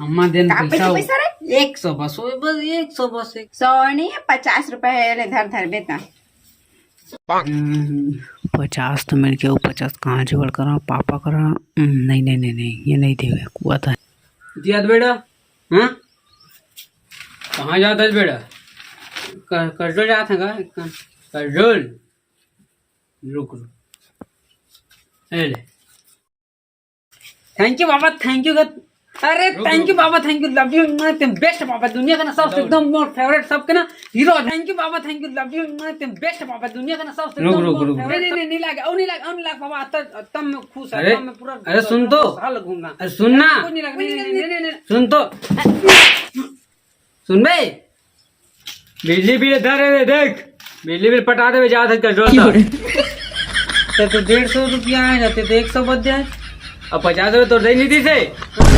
अम्मा देन पैसा पैसा रे 100 बस हो बस 100 बस 100 नहीं 50 रुपए ले धर धर बेटा 50 तो मेरे के 50 कहाँ जुगाड़ करा पापा करा नहीं नहीं नहीं नहीं ये नहीं देगा कुआ था दिया बेटा हाँ कहाँ जाता है बेटा करजोल जाता है का करजोल रुक रुक ले थैंक यू बाबा थैंक यू अरे थैंक यू बाबा थैंक यू लव यू तुम बेस्ट बाबा दुनिया का ना सबसे एकदम मोर फेवरेट सबके ना हीरो थैंक यू बाबा थैंक यू लव यू तुम बेस्ट बाबा दुनिया का ना सबसे एकदम नहीं नहीं नहीं लगा नहीं लगा बाबा तब मैं खुश है मैं पूरा अरे सुन तो साल घूमना अरे सुन ना नहीं लगा नहीं सुन तो सुन बे बिजली बिल इधर है देख बिजली बिल पटा दे जा कर तो 150 रुपया आ जाते तो 100 बच जाए अब 50 तो दे नहीं थी से